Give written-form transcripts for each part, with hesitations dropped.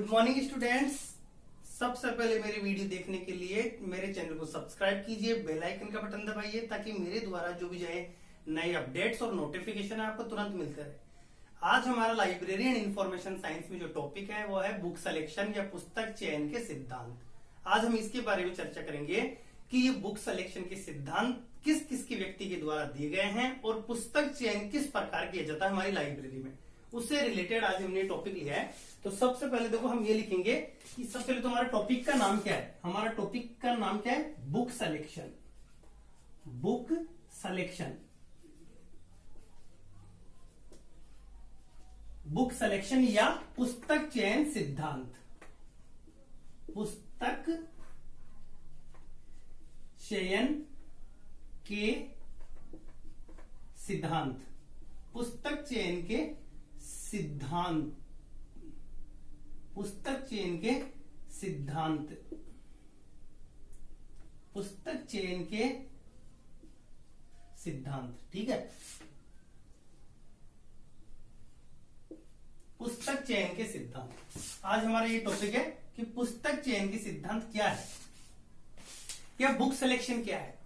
Good morning students. सबसे पहले मेरी वीडियो देखने के लिए मेरे चैनल को सब्सक्राइब कीजिए, बेल आइकन का बटन दबाइए ताकि मेरे द्वारा जो भी जाए नए अपडेट्स और नोटिफिकेशन आपको तुरंत मिलते रहे। आज हमारा लाइब्रेरी एंड इंफॉर्मेशन साइंस में जो टॉपिक है वो है बुक सिलेक्शन या पुस्तक चयन के सिद्धांत। आज हम इसके बारे में चर्चा करेंगे कि ये बुक सिलेक्शन के सिद्धांत किस किस के व्यक्ति के द्वारा दिए गए हैं और पुस्तक चयन किस प्रकार किया जाता है हमारी लाइब्रेरी में, उससे रिलेटेड आज हमने टॉपिक लिया है। तो सबसे पहले देखो हम ये लिखेंगे कि सबसे पहले तो हमारा टॉपिक का नाम क्या है। हमारा टॉपिक का नाम क्या है? Book selection. Book selection, book selection या पुस्तक चयन सिद्धांत। पुस्तक चयन के सिद्धांत, पुस्तक चयन के सिद्धांत, पुस्तक चयन के सिद्धांत, पुस्तक चयन के सिद्धांत। ठीक है, पुस्तक चयन के सिद्धांत। आज हमारा ये टॉपिक है कि पुस्तक चयन के सिद्धांत क्या है या बुक सिलेक्शन क्या है।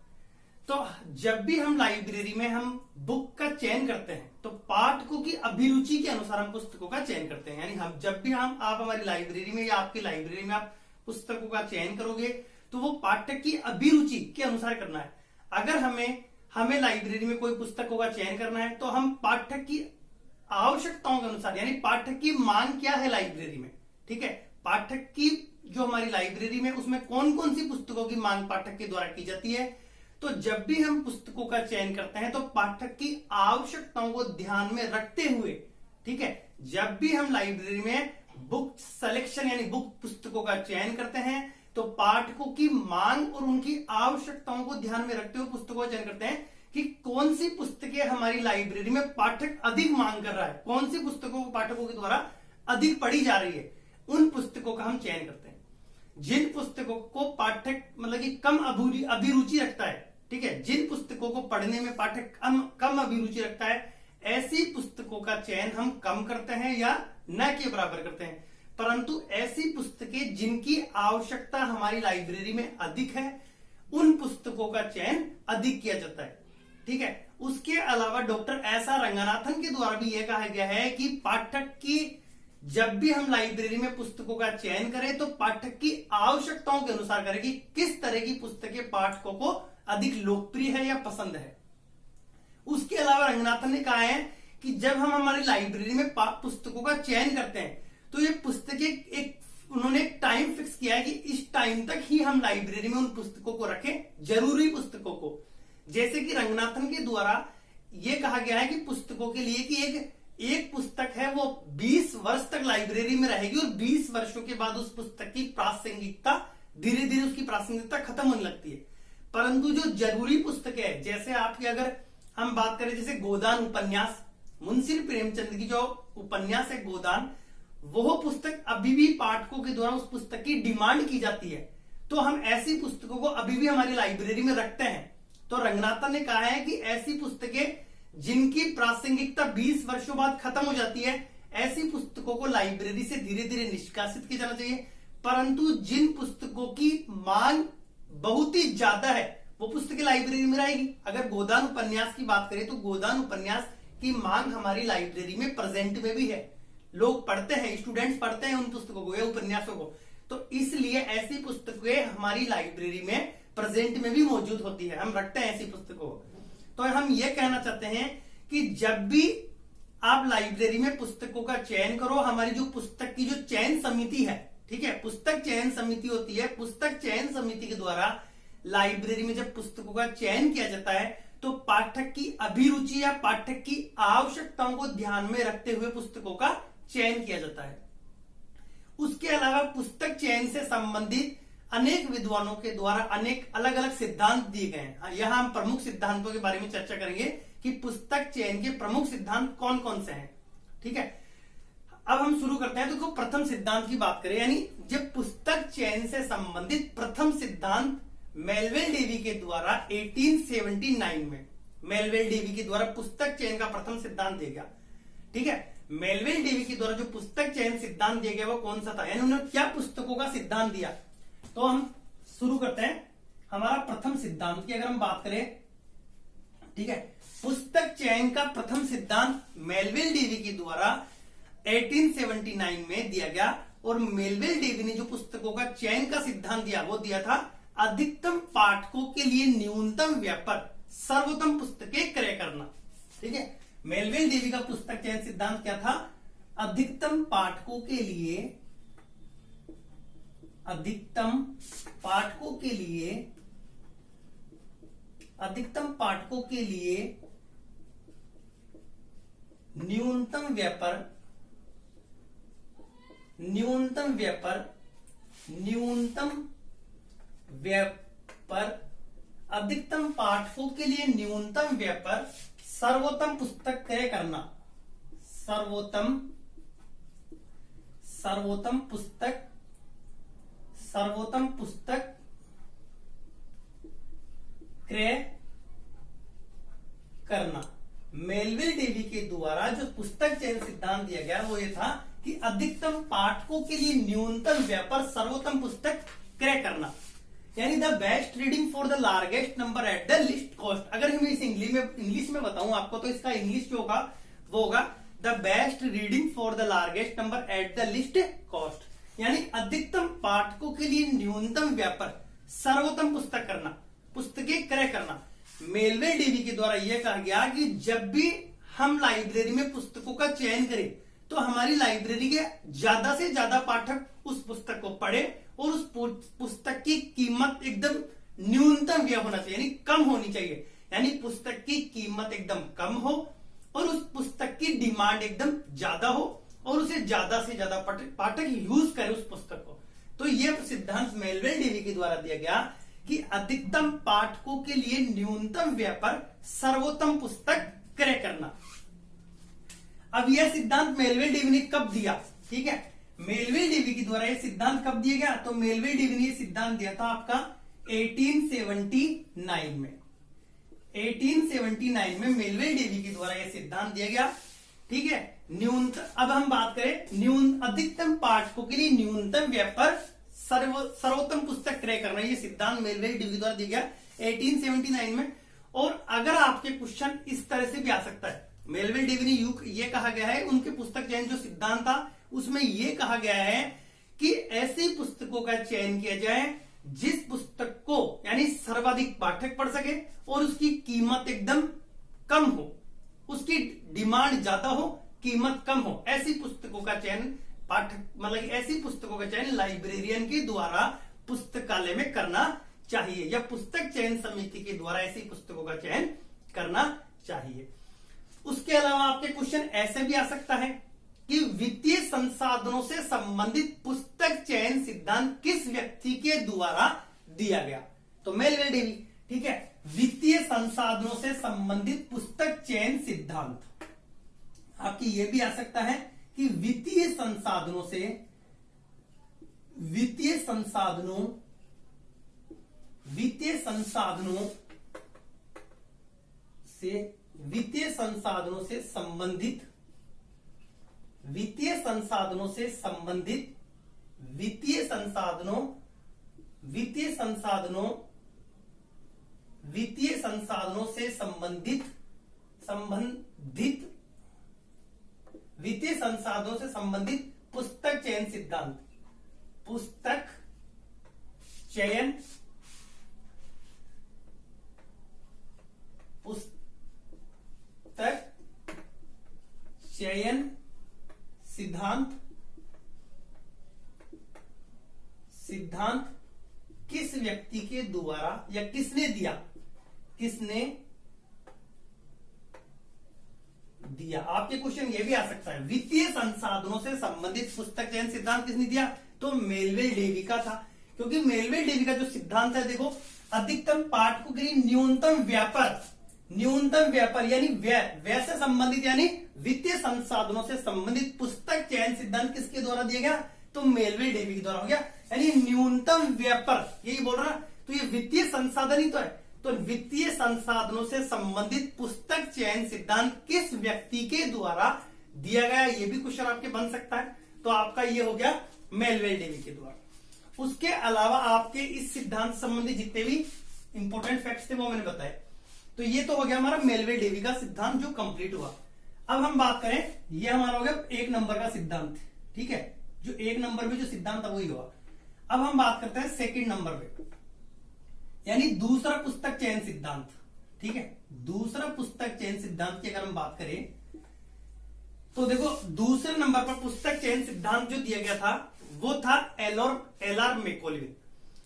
तो जब भी हम लाइब्रेरी में हम बुक का चयन करते हैं तो पाठकों की अभिरुचि के अनुसार हम पुस्तकों का चयन करते हैं। यानी हम जब भी आप हमारी लाइब्रेरी में या आपकी लाइब्रेरी में आप पुस्तकों का चयन करोगे तो वो पाठक की अभिरुचि के अनुसार करना है। अगर हमें लाइब्रेरी में कोई पुस्तकों का चयन करना है तो हम पाठक की आवश्यकताओं के अनुसार, यानी पाठक की मांग क्या है लाइब्रेरी में, ठीक है, पाठक की जो हमारी लाइब्रेरी में उसमें कौन कौन सी पुस्तकों की मांग पाठक के द्वारा की जाती है। तो जब भी हम पुस्तकों का चयन करते हैं तो पाठक की आवश्यकताओं को ध्यान में रखते हुए, ठीक है, जब भी हम लाइब्रेरी में बुक सिलेक्शन यानी बुक पुस्तकों का चयन करते हैं तो पाठकों की मांग और उनकी आवश्यकताओं को ध्यान में रखते हुए पुस्तकों का चयन करते हैं कि कौन सी पुस्तकें हमारी लाइब्रेरी में पाठक अधिक मांग कर रहा है, कौन सी पुस्तकों को पाठकों के द्वारा अधिक पढ़ी जा रही है, उन पुस्तकों का हम चयन करते हैं। जिन पुस्तकों को पाठक मतलब कि कम अभिरुचि रखता है, ठीक है, जिन पुस्तकों को पढ़ने में पाठक कम अभिरुचि रखता है, ऐसी पुस्तकों का चयन हम कम करते हैं या न के बराबर करते हैं। परंतु ऐसी पुस्तकें जिनकी आवश्यकता हमारी लाइब्रेरी में अधिक है उन पुस्तकों का चयन अधिक किया जाता है। ठीक है, उसके अलावा डॉक्टर एस आर रंगनाथन के द्वारा भी यह कहा गया है कि पाठक की जब भी हम लाइब्रेरी में पुस्तकों का चयन करें तो पाठक की आवश्यकताओं के अनुसार करें कि किस तरह की पुस्तकें पाठकों को अधिक लोकप्रिय है या पसंद है। उसके अलावा रंगनाथन ने कहा है कि जब हम हमारी लाइब्रेरी में पुस्तकों का चयन करते हैं तो ये पुस्तकें उन्होंने एक टाइम फिक्स किया है कि इस टाइम तक ही हम लाइब्रेरी में उन पुस्तकों को रखें, जरूरी पुस्तकों को। जैसे कि रंगनाथन के द्वारा यह कहा गया है कि पुस्तकों के लिए कि एक पुस्तक है वो 20 वर्ष तक लाइब्रेरी में रहेगी और 20 वर्षों के बाद उस पुस्तक की प्रासंगिकता धीरे धीरे उसकी प्रासंगिकता खत्म होने लगती है। परंतु जो जरूरी पुस्तक है, जैसे आपकी अगर हम बात करें जैसे गोदान उपन्यास, मुंशी प्रेमचंद की जो उपन्यास है गोदान, वो पुस्तक अभी भी पाठकों के द्वारा उस पुस्तक की डिमांड की जाती है, तो हम ऐसी पुस्तकों को अभी भी हमारी लाइब्रेरी में रखते हैं। तो रंगनाथन ने कहा है कि ऐसी पुस्तकें जिनकी प्रासंगिकता 20 वर्षों बाद खत्म हो जाती है, ऐसी पुस्तकों को लाइब्रेरी से धीरे धीरे निष्कासित किया जाना चाहिए। परंतु जिन पुस्तकों की मांग बहुत ही ज्यादा है वो पुस्तकें लाइब्रेरी में रहेगी। अगर गोदान उपन्यास की बात करें तो गोदान उपन्यास की मांग हमारी लाइब्रेरी में प्रेजेंट में भी है, लोग पढ़ते हैं, स्टूडेंट्स पढ़ते हैं उन पुस्तकों को या उपन्यासों को, तो इसलिए ऐसी पुस्तकें हमारी लाइब्रेरी में प्रेजेंट में भी मौजूद होती है, हम रखते हैं ऐसी पुस्तकों को। तो हम ये कहना चाहते हैं कि जब भी आप लाइब्रेरी में पुस्तकों का चयन करो, हमारी जो पुस्तक की जो चयन समिति है, ठीक है, पुस्तक चयन समिति होती है, पुस्तक चयन समिति के द्वारा लाइब्रेरी में जब पुस्तकों का चयन किया जाता है तो पाठक की अभिरुचि या पाठक की आवश्यकताओं को ध्यान में रखते हुए पुस्तकों का चयन किया जाता है। उसके अलावा पुस्तक चयन से संबंधित अनेक विद्वानों के द्वारा अनेक अलग अलग सिद्धांत दिए गए हैं। यहां हम प्रमुख सिद्धांतों के बारे में चर्चा करेंगे कि पुस्तक चयन के प्रमुख सिद्धांत कौन कौन से हैं। ठीक है, अब हम शुरू करते हैं। तो प्रथम सिद्धांत की बात करें, यानी जब पुस्तक चयन से संबंधित प्रथम सिद्धांत मेलविल डेवी के द्वारा 1879 में मेलविल डेवी के द्वारा पुस्तक चयन का प्रथम सिद्धांत दिया गया। ठीक है, मेलविल डेवी के द्वारा जो पुस्तक चयन सिद्धांत दिया गया वो कौन सा था, यानी उन्होंने क्या पुस्तकों का सिद्धांत दिया। तो हम शुरू करते हैं हमारा प्रथम सिद्धांत की अगर हम बात करें, ठीक है, पुस्तक चयन का प्रथम सिद्धांत मेलविल डेवी के द्वारा 1879 में दिया गया। और मेलविल डेवी ने जो पुस्तकों का चयन का सिद्धांत दिया वो दिया था अधिकतम पाठकों के लिए न्यूनतम व्यय पर सर्वोत्तम पुस्तकें क्रय करना। ठीक है, मेलविल डेवी का पुस्तक चयन सिद्धांत क्या था, अधिकतम पाठकों के लिए, अधिकतम पाठकों के लिए, अधिकतम पाठकों के लिए न्यूनतम व्यय पर, न्यूनतम व्यय पर, न्यूनतम व्यय पर, अधिकतम पाठकों के लिए न्यूनतम व्यय पर सर्वोत्तम पुस्तक क्रय करना, सर्वोत्तम, सर्वोत्तम पुस्तक, सर्वोत्तम पुस्तक क्रय करना। मेलविल डेवी के द्वारा जो पुस्तक चयन सिद्धांत दिया गया वो ये था कि अधिकतम पाठकों के लिए न्यूनतम व्यय पर सर्वोत्तम पुस्तक क्रय करना, यानी the best reading for the largest number at the list cost. अगर हम इसे इंग्लिश में बताऊं आपको तो इसका इंग्लिश जो होगा वो होगा the best reading for the largest number at the list cost, यानी अधिकतम पाठकों के लिए न्यूनतम व्यय पर सर्वोत्तम पुस्तक करना, पुस्तकें क्रय करना। मेलविल डेवी के द्वारा यह कहा गया कि जब भी हम लाइब्रेरी में पुस्तकों का चयन करें तो हमारी लाइब्रेरी के ज्यादा से ज्यादा पाठक उस पुस्तक को पढ़े और उस पुस्तक की कीमत एकदम न्यूनतम व्यय होना चाहिए, यानी कम होनी चाहिए, यानी पुस्तक की कीमत एकदम कम हो और उस पुस्तक की डिमांड एकदम ज्यादा हो और उसे ज्यादा से ज्यादा पाठक यूज करे उस पुस्तक को। तो यह सिद्धांत मेलविल डेवी के द्वारा दिया गया कि अधिकतम पाठकों के लिए न्यूनतम व्यय पर सर्वोत्तम पुस्तक क्रय करना। अब यह सिद्धांत मेलविल डेवी ने कब दिया, ठीक है, मेलविल डेवी के द्वारा यह सिद्धांत कब दिया गया, तो मेलविल डेवी ने यह सिद्धांत दिया था आपका 1879 में, 1879 में मेलविल डेवी के द्वारा यह सिद्धांत दिया गया। ठीक है, न्यूनतम, अब हम बात करें अधिकतम पाठकों के लिए न्यूनतम व्यय पर सर्वोत्तम पुस्तक क्रय करना, ये सिद्धांत मेलविल डेवी द्वारा दिया गया 1879 में। और अगर आपके क्वेश्चन इस तरह से भी आ सकता है, मेलविल डेवी ने ये कहा गया है उनके पुस्तक चयन जो सिद्धांत था उसमें यह कहा गया है कि ऐसी पुस्तकों का चयन किया जाए जिस पुस्तक को यानी सर्वाधिक पाठक पढ़ सके और उसकी कीमत एकदम कम हो, उसकी डिमांड ज्यादा हो, कीमत कम हो, ऐसी पुस्तकों का चयन पाठक मतलब ऐसी पुस्तकों का चयन लाइब्रेरियन के द्वारा पुस्तकालय में करना चाहिए या पुस्तक चयन समिति के द्वारा ऐसी पुस्तकों का चयन करना चाहिए। उसके अलावा आपके क्वेश्चन ऐसे भी आ सकता है कि वित्तीय संसाधनों से संबंधित पुस्तक चयन सिद्धांत किस व्यक्ति के द्वारा दिया गया, तो मेलविल डेवी। ठीक है, वित्तीय संसाधनों से संबंधित पुस्तक चयन सिद्धांत आपकी यह भी आ सकता है कि वित्तीय संसाधनों से, वित्तीय संसाधनों से संबंधित, वित्तीय संसाधनों से संबंधित, वित्तीय संसाधनों से संबंधित वित्तीय संसाधनों से संबंधित पुस्तक चयन सिद्धांत, पुस्तक चयन सिद्धांत किस व्यक्ति के द्वारा या किसने दिया, किसने दिया। आपके क्वेश्चन ये भी आ सकता है वित्तीय संसाधनों से संबंधित पुस्तक चयन सिद्धांत किसने दिया, तो मेलविल डेवी का था, क्योंकि मेलविल डेवी का जो सिद्धांत है देखो अधिकतम पाठकों के लिए न्यूनतम व्यापार यानी व्यय से संबंधित यानी वित्तीय संसाधनों से संबंधित पुस्तक चयन सिद्धांत किसके द्वारा दिया गया, तो मेलविल डेवी के द्वारा हो गया, यानी न्यूनतम व्यापार, यही बोल रहा। तो ये वित्तीय संसाधन ही तो है, तो वित्तीय संसाधनों से संबंधित पुस्तक चयन सिद्धांत किस व्यक्ति के द्वारा दिया गया, ये भी क्वेश्चन आपके बन सकता है। तो आपका ये हो गया मेलवेल डेवी के द्वारा। उसके अलावा आपके इस सिद्धांत संबंधी जितने भी इंपॉर्टेंट फैक्ट्स थे वो मैंने बताए। तो ये तो हो गया हमारा मेलवेल डेवी का सिद्धांत जो कंप्लीट हुआ। अब हम बात करें, ये हमारा हो गया 1 नंबर का सिद्धांत, ठीक है, जो 1 नंबर में जो सिद्धांत था वही हुआ। अब हम बात करते हैं 2nd नंबर पे, यानी दूसरा पुस्तक चयन सिद्धांत, ठीक है। दूसरा पुस्तक चयन सिद्धांत की अगर हम बात करें तो देखो दूसरे नंबर पर पुस्तक चयन सिद्धांत जो दिया गया था वो था एल आर मैकॉल्विन।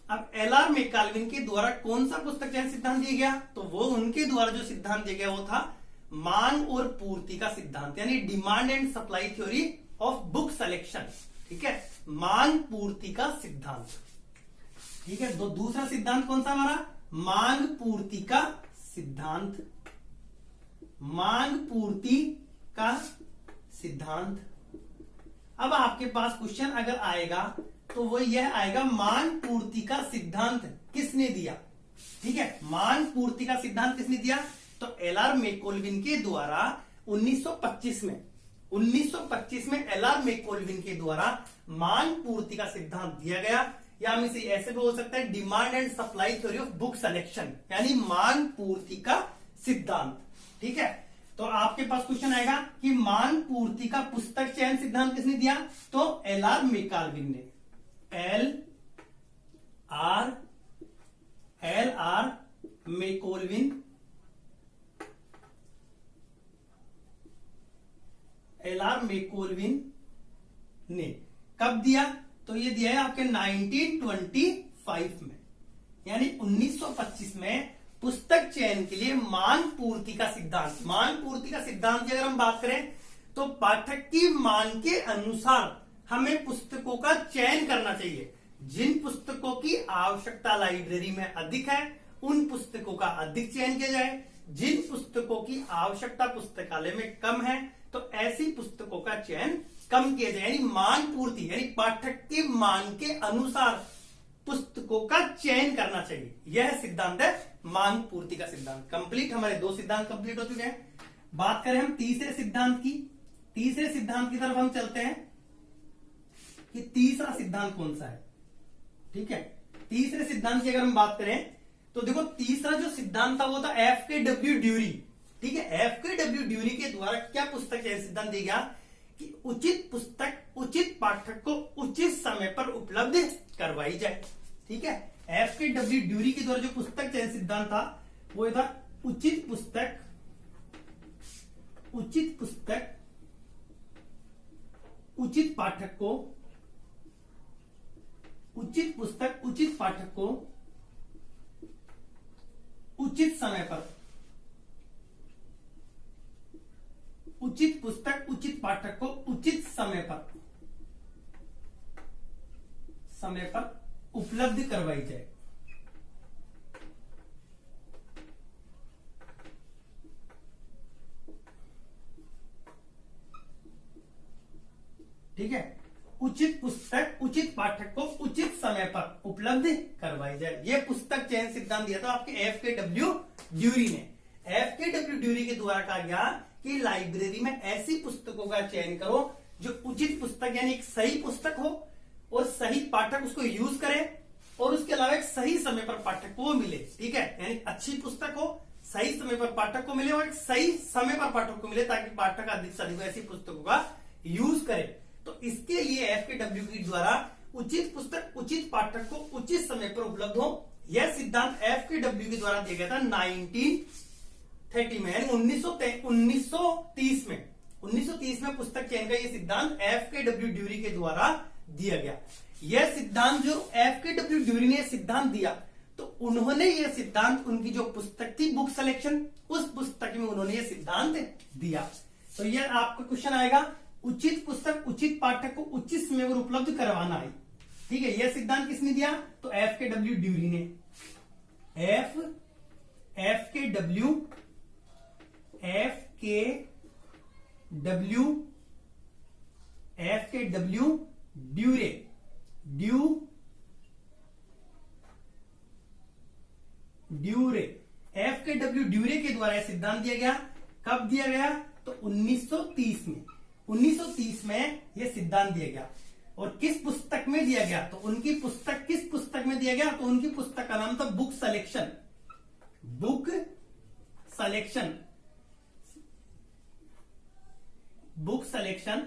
अब एल आर मैकॉल्विन के द्वारा कौन सा पुस्तक चयन सिद्धांत दिया गया, तो वो उनके द्वारा जो सिद्धांत दिया गया वो था मांग और पूर्ति का सिद्धांत, यानी demand and supply theory of book selection, ठीक है, मांग पूर्ति का सिद्धांत, ठीक है। तो दूसरा सिद्धांत कौन सा हमारा, मांग पूर्ति का सिद्धांत, मांग पूर्ति का सिद्धांत। अब आपके पास क्वेश्चन अगर आएगा तो वो यह आएगा मांग पूर्ति का सिद्धांत किसने दिया, ठीक है, मांग पूर्ति का सिद्धांत किसने दिया, तो एल आर मैकॉल्विन के द्वारा 1925 में एल आर मैकॉल्विन के द्वारा मांग पूर्ति का सिद्धांत दिया गया, या हम इसे ऐसे भी हो सकता है demand and supply theory of book selection, यानी मांग पूर्ति का सिद्धांत, ठीक है। तो आपके पास क्वेश्चन आएगा कि मांग पूर्ति का पुस्तक चयन सिद्धांत किसने दिया, तो एल आर मैकॉल्विन ने, एल आर मैकॉल्विन, एल आर मैकॉल्विन ने कब दिया, तो ये दिया है आपके 1925 में, यानी 1925 में पुस्तक चयन के लिए मांग पूर्ति का सिद्धांत। मांग पूर्ति का सिद्धांत की अगर हम बात करें तो पाठक की मांग के अनुसार हमें पुस्तकों का चयन करना चाहिए। जिन पुस्तकों की आवश्यकता लाइब्रेरी में अधिक है उन पुस्तकों का अधिक चयन किया जाए, जिन पुस्तकों की आवश्यकता पुस्तकालय में कम है तो ऐसी पुस्तकों का चयन कम किया जाए, यानी मांग पूर्ति, यानी पाठक की मांग के अनुसार पुस्तकों का चयन करना चाहिए। यह सिद्धांत है मांग पूर्ति का सिद्धांत। कंप्लीट, हमारे 2 सिद्धांत कंप्लीट हो चुके हैं। बात करें हम तीसरे सिद्धांत की, तीसरे सिद्धांत की तरफ हम चलते हैं कि तीसरा सिद्धांत कौन सा है, ठीक है। तीसरे सिद्धांत की अगर हम बात करें तो देखो तीसरा जो सिद्धांत था वो था FKW ड्यूरी, ठीक है। FKW ड्यूरी के द्वारा क्या पुस्तक चयन सिद्धांत दिया गया कि उचित पुस्तक उचित पाठक को उचित समय पर उपलब्ध करवाई जाए, ठीक है। FKW ड्यूरी के द्वारा जो पुस्तक चयन सिद्धांत था वो था उचित पुस्तक उचित पाठक को उचित पुस्तक उचित पाठक को उचित समय पर, उचित पुस्तक उचित पाठक को उचित समय पर उपलब्ध करवाई जाए, ठीक है। उचित पुस्तक उचित पाठक को उचित समय पर उपलब्ध करवाई जाए, यह पुस्तक चयन सिद्धांत दिया था आपके FKW ड्यूरी ने। FKW ड्यूरी के द्वारा कहा गया कि लाइब्रेरी में ऐसी पुस्तकों का चयन करो जो उचित पुस्तक, यानी एक सही पुस्तक हो और सही पाठक उसको यूज करे, और उसके अलावा एक सही समय पर पाठक को मिले, ठीक है, यानी अच्छी पुस्तक हो, सही समय पर पाठक को मिले और एक सही समय पर पाठक को मिले ताकि पाठक अधिक से अधिक ऐसी पुस्तकों का यूज करे। तो इसके लिए FKW के द्वारा उचित पुस्तक उचित पाठक को उचित समय पर उपलब्ध हो, यह सिद्धांत FKW के द्वारा दिया गया था 1930 में, यानी 1930 में पुस्तक चयन का यह सिद्धांत FKW ड्यूरी के द्वारा दिया गया। यह सिद्धांत जो FKW ड्यूरी ने सिद्धांत दिया तो उन्होंने यह सिद्धांत, उनकी जो पुस्तक थी बुक सिलेक्शन, उस पुस्तक में उन्होंने यह सिद्धांत दिया। तो यह आपका क्वेश्चन आएगा, उचित पुस्तक उचित पाठक को उचित समय पर उपलब्ध करवाना है, ठीक है। यह सिद्धांत किसने दिया, तो FKW ड्यूरी ने। FKW FKW ड्यूरे के द्वारा यह सिद्धांत दिया गया। कब दिया गया, तो 1930 में। 1930 में यह सिद्धांत दिया गया। और किस पुस्तक में दिया गया? तो उनकी पुस्तक, किस पुस्तक में दिया गया? तो उनकी पुस्तक का नाम था book selection. Book selection, book selection,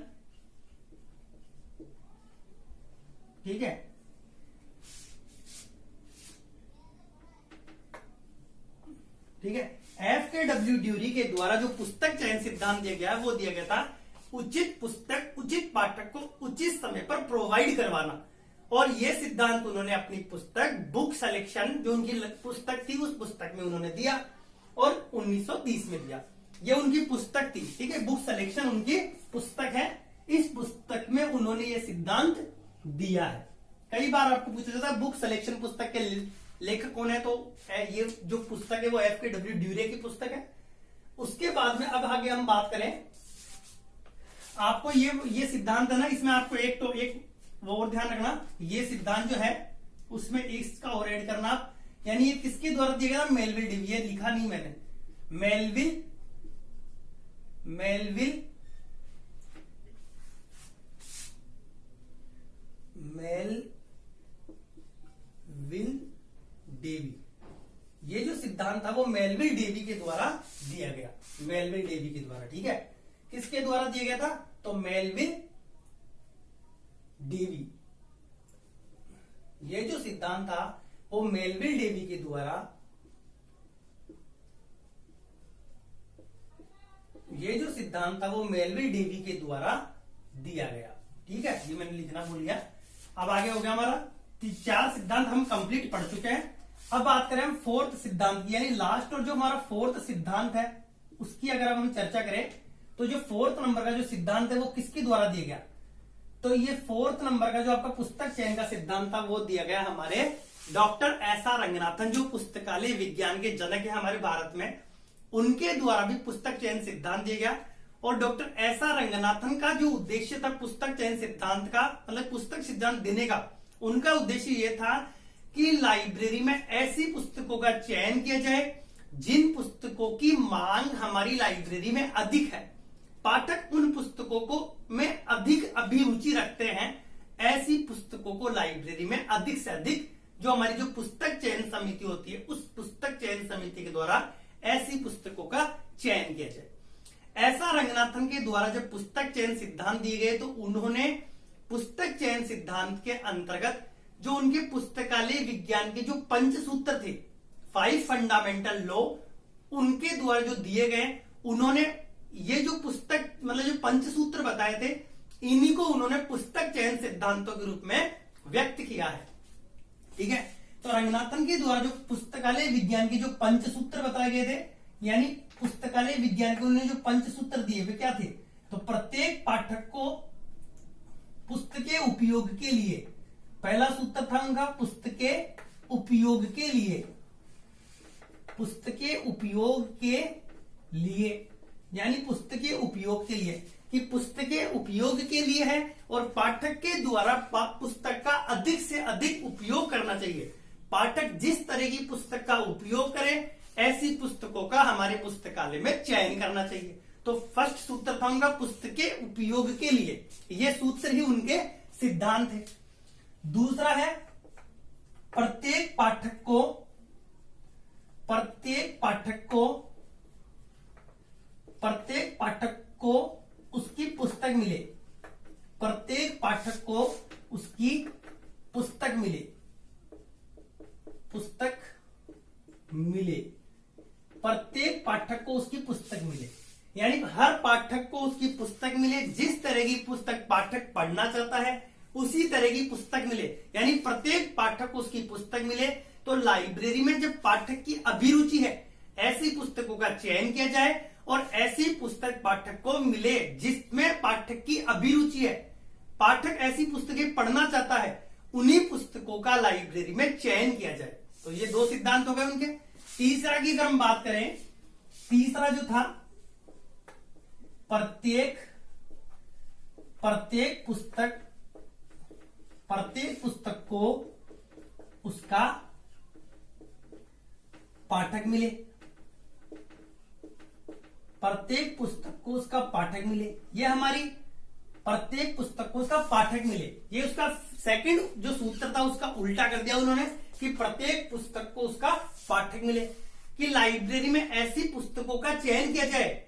ठीक है। ठीक है, FKW ड्यूरी के द्वारा जो पुस्तक चयन सिद्धांत दिया गया वो दिया गया था उचित पुस्तक उचित पाठक को उचित समय पर प्रोवाइड करवाना। और ये सिद्धांत उन्होंने अपनी पुस्तक बुक सलेक्शन, जो उनकी पुस्तक थी, उस पुस्तक में उन्होंने दिया और 1930 में दिया। ये उनकी पुस्तक थी, ठीक है, बुक सलेक्शन उनकी पुस्तक है। इस पुस्तक में उन्होंने ये सिद्धांत दिया है। कई बार आपको पूछा जाता है बुक सलेक्शन पुस्तक के लेखक कौन है, तो ये जो पुस्तक है वो FKW ड्यूरे की पुस्तक है। उसके बाद में अब आगे हम बात करें, आपको ये सिद्धांत है ना, इसमें आपको एक वो और ध्यान रखना, ये सिद्धांत जो है उसमें इसका और ऐड करना आप, यानी ये किसके द्वारा दिया गया? मेलविल डेवी, ये लिखा नहीं मैंने, मेलविल डेवी, ये जो सिद्धांत था वो मेलविल डेवी के द्वारा दिया गया, मेलविल डेवी के द्वारा, ठीक है। किसके द्वारा दिया गया था? तो मेलविल डेवी, ये जो सिद्धांत था वो मेलविल डेवी के द्वारा, ये जो सिद्धांत था वो मेलविल डेवी के द्वारा दिया गया, ठीक है। ये मैंने लिखना भूल गया। अब आगे हो गया हमारा 4 सिद्धांत हम कंप्लीट पढ़ चुके हैं। अब बात करें हम 4th सिद्धांत की, यानी लास्ट और जो हमारा 4th सिद्धांत है उसकी अगर हम चर्चा करें तो जो 4th नंबर का जो सिद्धांत है वो किसके द्वारा दिया गया? तो ये 4th नंबर का जो आपका पुस्तक चयन का सिद्धांत था वो दिया गया हमारे डॉक्टर S.R. रंगनाथन, जो पुस्तकालय विज्ञान के जनक है हमारे भारत में, उनके द्वारा भी पुस्तक चयन सिद्धांत दिया गया। और डॉक्टर S.R. रंगनाथन का जो उद्देश्य था पुस्तक चयन सिद्धांत का, मतलब पुस्तक सिद्धांत देने का, उनका उद्देश्य यह था कि लाइब्रेरी में ऐसी पुस्तकों का चयन किया जाए जिन पुस्तकों की मांग हमारी लाइब्रेरी में अधिक है, पाठक उन पुस्तकों को में अधिक अभिरुचि रखते हैं, ऐसी पुस्तकों को लाइब्रेरी में अधिक से अधिक, जो हमारी जो पुस्तक चयन समिति होती है उस पुस्तक चयन समिति के द्वारा ऐसी पुस्तकों का चयन किया जाए। ऐसा रंगनाथन के द्वारा जब पुस्तक चयन सिद्धांत दिए गए तो उन्होंने पुस्तक चयन सिद्धांत के अंतर्गत जो उनके पुस्तकालय विज्ञान के जो पंचसूत्र थे, 5 फंडामेंटल लॉ, उनके द्वारा जो दिए गए, उन्होंने ये जो पुस्तक मतलब जो पंचसूत्र बताए थे, इन्हीं को उन्होंने पुस्तक चयन सिद्धांतों के रूप में व्यक्त किया है, ठीक है। तो रंगनाथन के द्वारा जो पुस्तकालय विज्ञान के जो पंचसूत्र बताए गए थे, यानी पुस्तकालय विज्ञान के उन्होंने जो पंचसूत्र दिए वे क्या थे? तो प्रत्येक पाठक को पुस्तकें उपयोग के लिए, पहला सूत्र था उनका पुस्तकें उपयोग के लिए, पुस्तकें उपयोग के लिए, यानी पुस्तकें उपयोग के लिए, कि पुस्तकें उपयोग के लिए है और पाठक के द्वारा पुस्तक का अधिक से अधिक उपयोग करना चाहिए। पाठक जिस तरह की पुस्तक का उपयोग करे ऐसी पुस्तकों का हमारे पुस्तकालय में चयन करना चाहिए। तो फर्स्ट सूत्र था उनका पुस्तकें उपयोग के लिए, ये सूत्र ही उनके सिद्धांत है। दूसरा है प्रत्येक पाठक को उसकी पुस्तक मिले, प्रत्येक पाठक को उसकी पुस्तक मिले, प्रत्येक पाठक को उसकी पुस्तक मिले, यानी हर पाठक को उसकी पुस्तक मिले, जिस तरह की पुस्तक पाठक पढ़ना चाहता है उसी तरह की पुस्तक मिले, यानी प्रत्येक पाठक को उसकी पुस्तक मिले। तो लाइब्रेरी में जब पाठक की अभिरुचि है ऐसी पुस्तकों का चयन किया जाए और ऐसी पुस्तक पाठक को मिले जिसमें पाठक की अभिरुचि है, पाठक ऐसी पुस्तकें पढ़ना चाहता है, उन्हीं पुस्तकों का लाइब्रेरी में चयन किया जाए। तो ये 2 सिद्धांत हो गए उनके। तीसरा की अगर हम बात करें, तीसरा जो था प्रत्येक पुस्तक को उसका पाठक मिले, प्रत्येक पुस्तक को उसका पाठक मिले। ये हमारी प्रत्येक पुस्तक को उसका पाठक मिले। ये उसका सेकंड जो सूत्र था उसका उल्टा कर दिया उन्होंने कि प्रत्येक पुस्तक को उसका पाठक मिले, कि लाइब्रेरी में ऐसी पुस्तकों का चयन किया जाए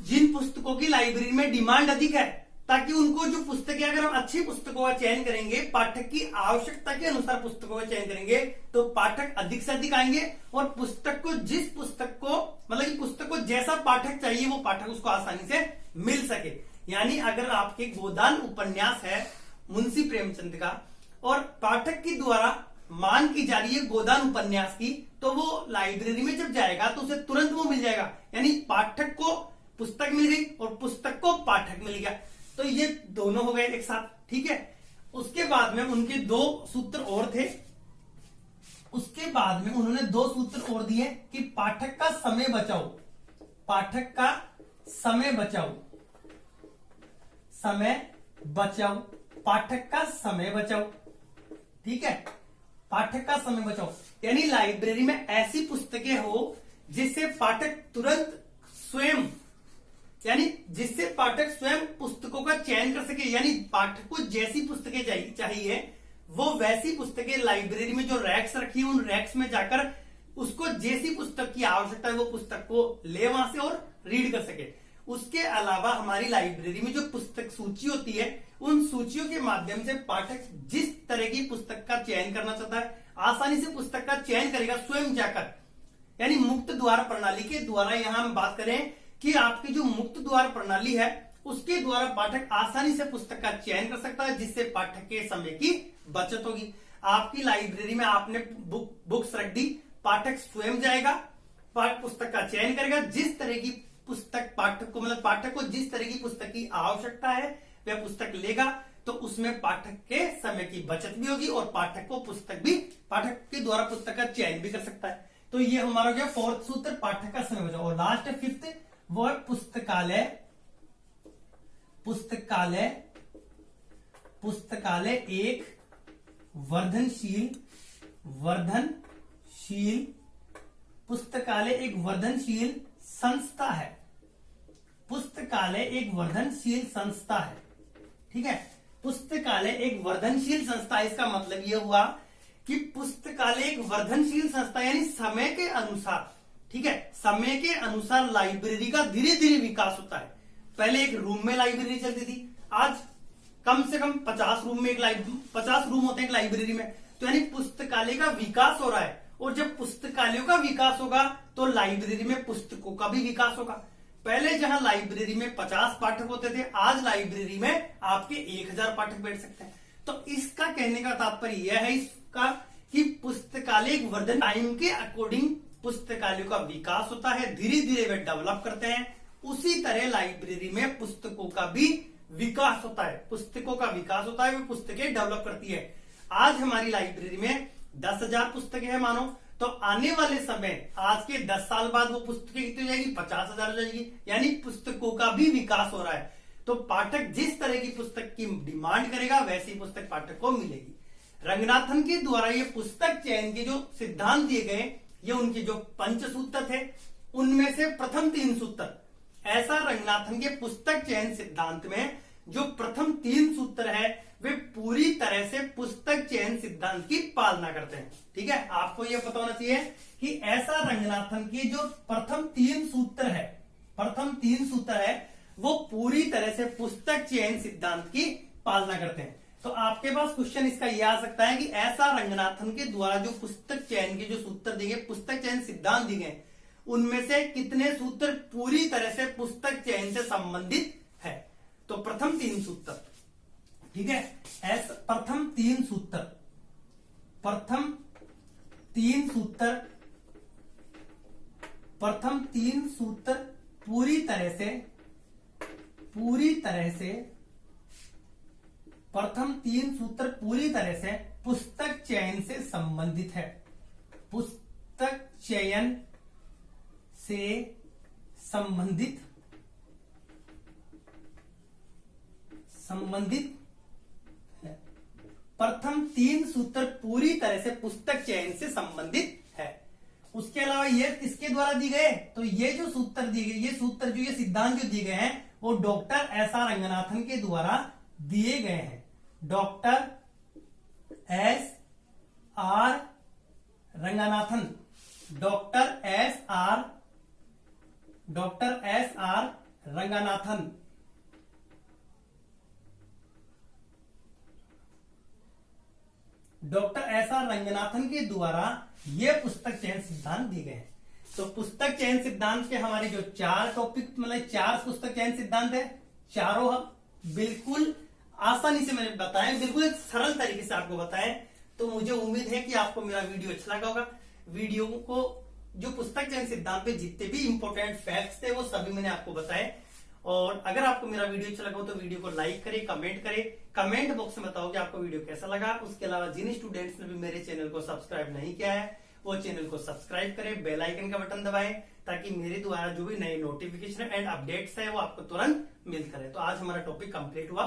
जिन पुस्तकों की लाइब्रेरी में डिमांड अधिक है, ताकि उनको जो पुस्तकें, अगर हम अच्छी पुस्तकों का चयन करेंगे, पाठक की आवश्यकता के अनुसार पुस्तकों का चयन करेंगे, तो पाठक अधिक से अधिक आएंगे और पुस्तक को, जिस पुस्तक को, मतलब कि पुस्तक को जैसा पाठक चाहिए वो पाठक उसको आसानी से मिल सके। यानी अगर आपके गोदान उपन्यास है मुंशी प्रेमचंद का और पाठक के द्वारा मांग की जा रही है गोदान उपन्यास की, तो वो लाइब्रेरी में जब जाएगा तो उसे तुरंत वो मिल जाएगा। यानी पाठक को पुस्तक मिल गई और पुस्तक को पाठक मिल गया, तो ये दोनों हो गए एक साथ। ठीक है, उसके बाद में उनके दो सूत्र और थे। उसके बाद में उन्होंने दो सूत्र और दिए कि पाठक का समय बचाओ, पाठक का समय बचाओ, समय बचाओ, पाठक का समय बचाओ। ठीक है, पाठक का समय बचाओ, यानी लाइब्रेरी में ऐसी पुस्तकें हो जिससे पाठक तुरंत स्वयं, यानी जिससे पाठक स्वयं पुस्तकों का चयन कर सके। यानी पाठक को जैसी पुस्तकें चाहिए वो वैसी पुस्तकें लाइब्रेरी में जो रैक्स रखी है उन रैक्स में जाकर उसको जैसी पुस्तक की आवश्यकता है वो पुस्तक को ले वहां से और रीड कर सके। उसके अलावा हमारी लाइब्रेरी में जो पुस्तक सूची होती है उन सूचियों के माध्यम से पाठक जिस तरह की पुस्तक का चयन करना चाहता है आसानी से पुस्तक का चयन करेगा स्वयं जाकर। यानी मुक्त द्वार प्रणाली के द्वारा, यहां हम बात करें कि आपकी जो मुक्त द्वार प्रणाली है उसके द्वारा पाठक आसानी से पुस्तक का चयन कर सकता है, जिससे पाठक के समय की बचत होगी। आपकी लाइब्रेरी में आपने बुक्स रख दी, पाठक स्वयं जाएगा, पुस्तक का चयन करेगा, जिस तरह की पुस्तक पाठक को, मतलब पाठक को जिस तरह की पुस्तक की आवश्यकता है वह पुस्तक लेगा, तो उसमें पाठक के समय की बचत भी होगी और पाठक को पुस्तक भी, पाठक के द्वारा पुस्तक का चयन भी कर सकता है। तो ये हमारा गया फोर्थ सूत्र, पाठक का समय बचाओ। और लास्ट फिफ्थ वो है पुस्तकालय, पुस्तकालय, पुस्तकालय एक वर्धनशील, वर्धनशील, पुस्तकालय एक वर्धनशील संस्था है, पुस्तकालय एक वर्धनशील संस्था है। ठीक है, पुस्तकालय एक वर्धनशील संस्था, इसका मतलब यह हुआ कि पुस्तकालय एक वर्धनशील संस्था यानी समय के अनुसार, ठीक है, समय के अनुसार लाइब्रेरी का धीरे धीरे विकास होता है। पहले एक रूम में लाइब्रेरी चलती थी, आज कम से कम 50 रूम में 50 रूम होते हैं एक लाइब्रेरी में, तो यानी पुस्तकालय का विकास हो रहा है। और जब पुस्तकालयों का विकास होगा तो लाइब्रेरी में पुस्तकों का भी विकास होगा। पहले जहां लाइब्रेरी में 50 पाठक होते थे, आज लाइब्रेरी में आपके 1000 पाठक बैठ सकते हैं। तो इसका कहने का तात्पर्य यह है इसका कि पुस्तकालय एक वर्धन, टाइम के अकॉर्डिंग पुस्तकालयों का विकास होता है, धीरे धीरे वे डेवलप करते हैं। उसी तरह लाइब्रेरी में पुस्तकों का भी विकास होता है, पुस्तकों का विकास होता है, वे पुस्तकें डेवलप करती है। आज हमारी लाइब्रेरी में 10,000 पुस्तकें हैं मानो, तो आने वाले समय, आज के 10 साल बाद वो पुस्तकें कितनी हो जाएगी, 50,000 हो जाएगी। यानी पुस्तकों का भी विकास हो रहा है। तो पाठक जिस तरह की पुस्तक की डिमांड करेगा वैसी पुस्तक पाठक को मिलेगी। रंगनाथन के द्वारा ये पुस्तक चयन के जो सिद्धांत दिए गए, ये उनके जो पंचसूत्र थे उनमें से प्रथम 3 सूत्र, ऐसा रंगनाथन के पुस्तक चयन सिद्धांत में जो प्रथम 3 सूत्र है वे पूरी तरह से पुस्तक चयन सिद्धांत की पालना करते हैं। ठीक है, आपको यह पता होना चाहिए कि ऐसा रंगनाथन के जो प्रथम 3 सूत्र है, प्रथम 3 सूत्र है वो पूरी तरह से पुस्तक चयन सिद्धांत की पालना करते हैं। तो आपके पास क्वेश्चन इसका यह आ सकता है कि ऐसा रंगनाथन के द्वारा जो पुस्तक चयन के जो सूत्र दिए गए, पुस्तक चयन सिद्धांत दिए गए, उनमें से कितने सूत्र पूरी तरह से पुस्तक चयन से संबंधित है। तो प्रथम 3 सूत्र, ठीक है, प्रथम 3 सूत्र, प्रथम 3 सूत्र, प्रथम 3 सूत्र पूरी तरह से प्रथम 3 सूत्र पूरी तरह से पुस्तक चयन से संबंधित है, पुस्तक चयन से संबंधित है। प्रथम 3 सूत्र पूरी तरह से पुस्तक चयन से संबंधित है। उसके अलावा ये किसके द्वारा दिए गए, तो ये जो सूत्र दिए गए, ये सूत्र जो ये सिद्धांत जो दिए गए हैं वो डॉक्टर एस आर रंगनाथन के द्वारा दिए गए हैं। Doctor S R Ranganathan, doctor S R Ranganathan, doctor S R Ranganathan के द्वारा ये पुस्तक चयन सिद्धांत दिए गए हैं। तो पुस्तक चयन सिद्धांत के हमारे जो 4 टॉपिक मतलब 4 पुस्तक चयन सिद्धांत है, चारों हम बिल्कुल आसानी से मैंने बताया, बिल्कुल एक सरल तरीके से आपको बताएं। तो मुझे उम्मीद है कि आपको मेरा वीडियो अच्छा लगा होगा। वीडियो को जो पुस्तक चयन सिद्धांत पे जितने भी इंपॉर्टेंट फैक्ट्स थे वो सभी मैंने आपको बताए। और अगर आपको मेरा वीडियो अच्छा लगा हो तो वीडियो को लाइक करें, कमेंट करें, कमेंट बॉक्स में बताओ कि आपको वीडियो कैसा लगा। उसके अलावा जिन स्टूडेंट्स ने भी मेरे चैनल को सब्सक्राइब नहीं किया है वो चैनल को सब्सक्राइब करें, बेल आइकन का बटन दबाएं ताकि मेरे द्वारा जो भी नए नोटिफिकेशन एंड अपडेट्स है वो आपको तुरंत मिलता रहे। तो आज हमारा टॉपिक कंप्लीट हुआ।